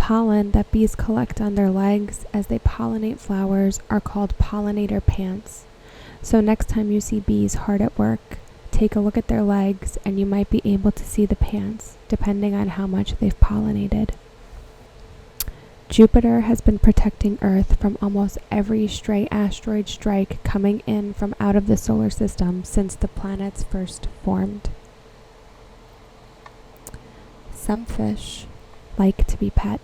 pollen that bees collect on their legs as they pollinate flowers are called pollinator pants. So next time you see bees hard at work, take a look at their legs and you might be able to see the pants, depending on how much they've pollinated. Jupiter has been protecting Earth from almost every stray asteroid strike coming in from out of the solar system since the planets first formed. Some fish like to be pet.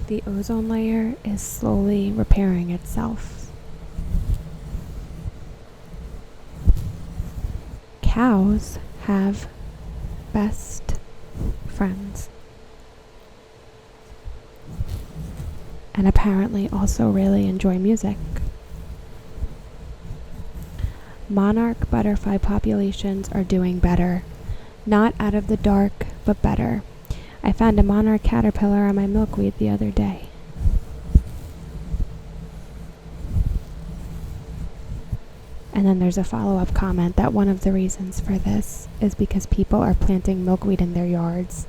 The ozone layer is slowly repairing itself. Cows have best friends. And apparently also really enjoy music. Monarch butterfly populations are doing better. Not out of the dark, but better. I found a monarch caterpillar on my milkweed the other day. And then there's a follow-up comment that one of the reasons for this is because people are planting milkweed in their yards.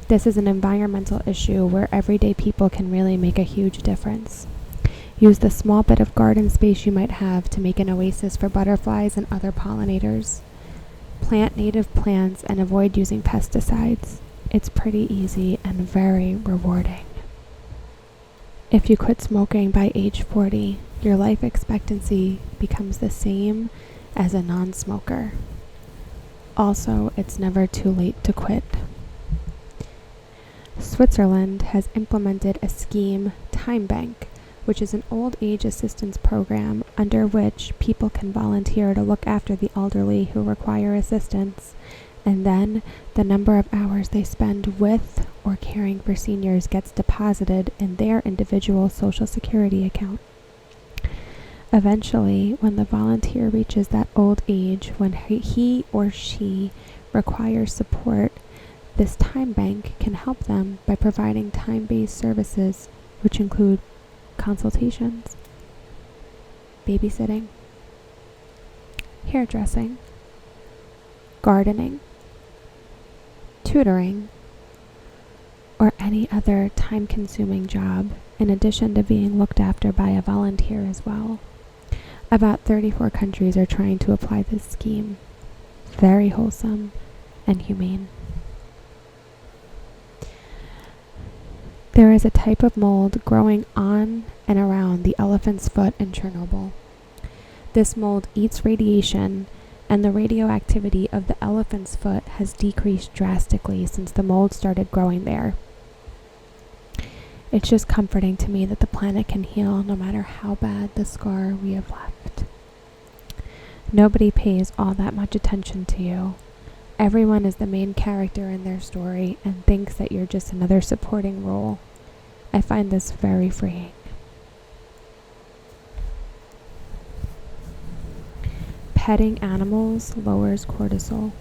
This is an environmental issue where everyday people can really make a huge difference. Use the small bit of garden space you might have to make an oasis for butterflies and other pollinators. Plant native plants and avoid using pesticides. It's pretty easy and very rewarding. If you quit smoking by age 40, your life expectancy becomes the same as a non-smoker. Also, it's never too late to quit. Switzerland has implemented a scheme, Time Bank, which is an old age assistance program under which people can volunteer to look after the elderly who require assistance, and then the number of hours they spend with or caring for seniors gets deposited in their individual Social Security account. Eventually, when the volunteer reaches that old age when he or she requires support, this time bank can help them by providing time-based services, which include consultations, babysitting, hairdressing, gardening, tutoring, or any other time-consuming job, in addition to being looked after by a volunteer as well. About 34 countries are trying to apply this scheme. Very wholesome and humane. There is a type of mold growing on and around the elephant's foot in Chernobyl. This mold eats radiation, and the radioactivity of the elephant's foot has decreased drastically since the mold started growing there. It's just comforting to me that the planet can heal no matter how bad the scar we have left. Nobody pays all that much attention to you. Everyone is the main character in their story and thinks that you're just another supporting role. I find this very freeing. Petting animals lowers cortisol.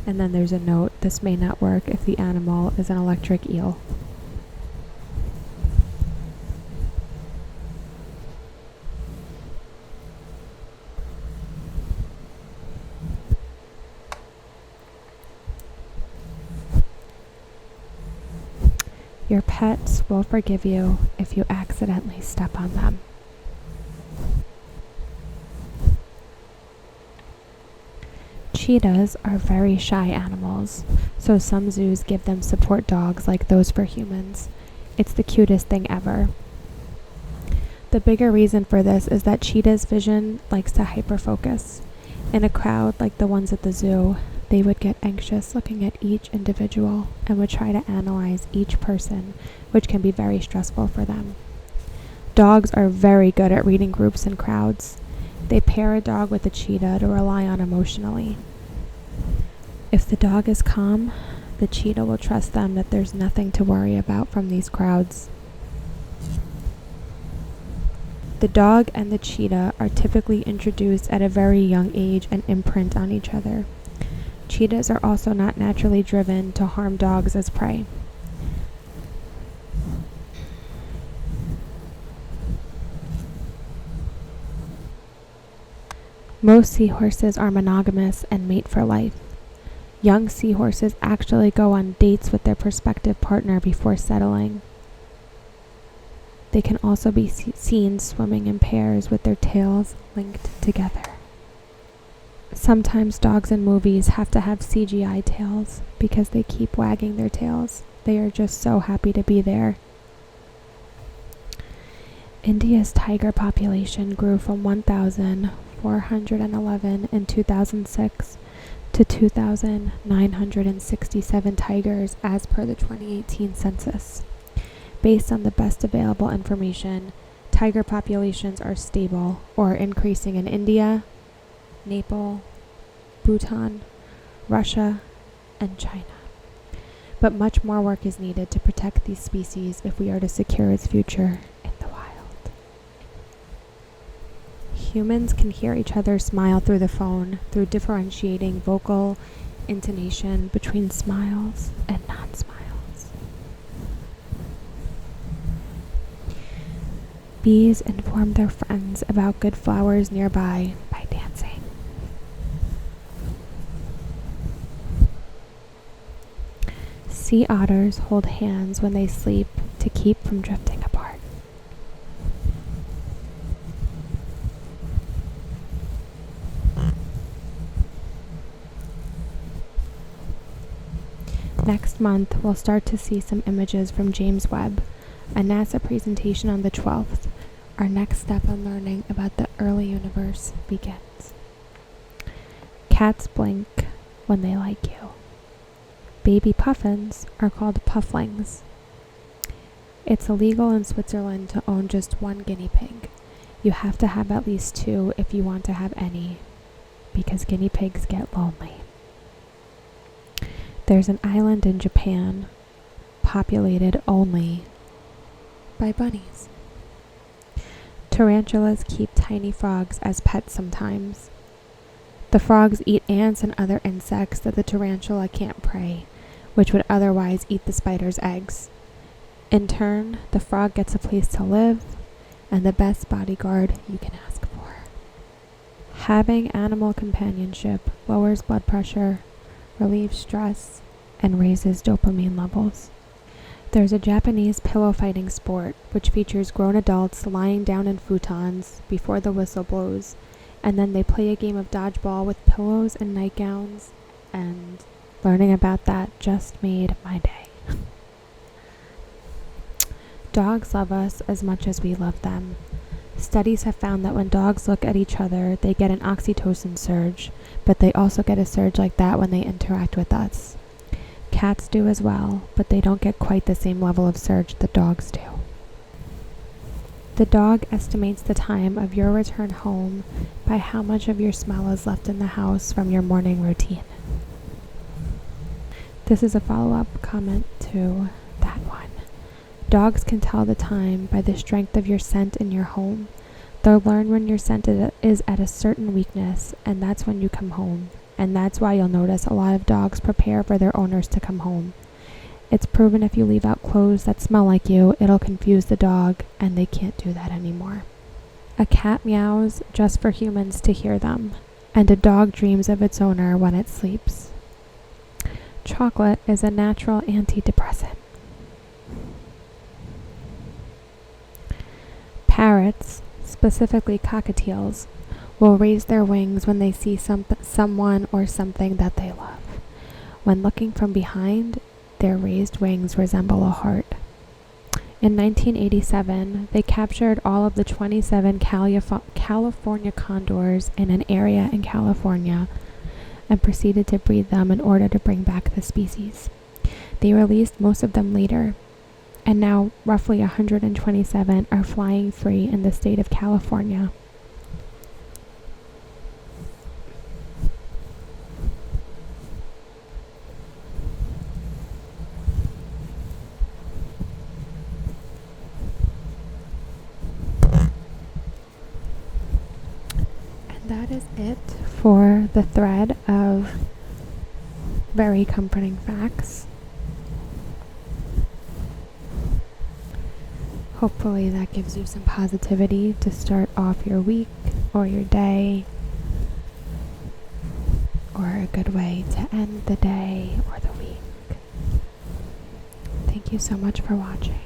And then there's a note, this may not work if the animal is an electric eel. Your pets will forgive you if you accidentally step on them. Cheetahs are very shy animals, so some zoos give them support dogs like those for humans. It's the cutest thing ever. The bigger reason for this is that cheetah's vision likes to hyperfocus. In a crowd like the ones at the zoo, they would get anxious looking at each individual and would try to analyze each person, which can be very stressful for them. Dogs are very good at reading groups and crowds. They pair a dog with a cheetah to rely on emotionally. If the dog is calm, the cheetah will trust them that there's nothing to worry about from these crowds. The dog and the cheetah are typically introduced at a very young age and imprint on each other. Cheetahs are also not naturally driven to harm dogs as prey. Most seahorses are monogamous and mate for life. Young seahorses actually go on dates with their prospective partner before settling. They can also be seen swimming in pairs with their tails linked together. Sometimes dogs in movies have to have CGI tails because they keep wagging their tails. They are just so happy to be there. India's tiger population grew from 1,411 in 2006 to 2,967 tigers as per the 2018 census. Based on the best available information, tiger populations are stable or increasing in India, Nepal, Bhutan, Russia, and China. But much more work is needed to protect these species if we are to secure its future in the wild. Humans can hear each other smile through the phone through differentiating vocal intonation between smiles and non-smiles. Bees inform their friends about good flowers nearby by dancing. Sea otters hold hands when they sleep to keep from drifting apart. Next month, we'll start to see some images from James Webb, a NASA presentation on the 12th. Our next step in learning about the early universe begins. Cats blink when they like you. Baby puffins are called pufflings. It's illegal in Switzerland to own just one guinea pig. You have to have at least two if you want to have any, because guinea pigs get lonely. There's an island in Japan populated only by bunnies. Tarantulas keep tiny frogs as pets sometimes. The frogs eat ants and other insects that the tarantula can't prey, which would otherwise eat the spider's eggs. In turn, the frog gets a place to live and the best bodyguard you can ask for. Having animal companionship lowers blood pressure, relieves stress, and raises dopamine levels. There's a Japanese pillow fighting sport which features grown adults lying down in futons before the whistle blows, and then they play a game of dodgeball with pillows and nightgowns, and learning about that just made my day. Dogs love us as much as we love them. Studies have found that when dogs look at each other, they get an oxytocin surge, but they also get a surge like that when they interact with us. Cats do as well, but they don't get quite the same level of surge that dogs do. The dog estimates the time of your return home by how much of your smell is left in the house from your morning routine. This is a follow-up comment to that one. Dogs can tell the time by the strength of your scent in your home. They'll learn when your scent is at a certain weakness, and that's when you come home. And that's why you'll notice a lot of dogs prepare for their owners to come home. It's proven if you leave out clothes that smell like you, it'll confuse the dog, and they can't do that anymore. A cat meows just for humans to hear them, and a dog dreams of its owner when it sleeps. Chocolate is a natural antidepressant. Parrots, specifically cockatiels, will raise their wings when they see someone or something that they love. When looking from behind, their raised wings resemble a heart. In 1987, they captured all of the 27 California condors in an area in California and proceeded to breed them in order to bring back the species. They released most of them later, and now roughly 127 are flying free in the state of California. That is it for the thread of very comforting facts. Hopefully that gives you some positivity to start off your week or your day or a good way to end the day or the week. Thank you so much for watching.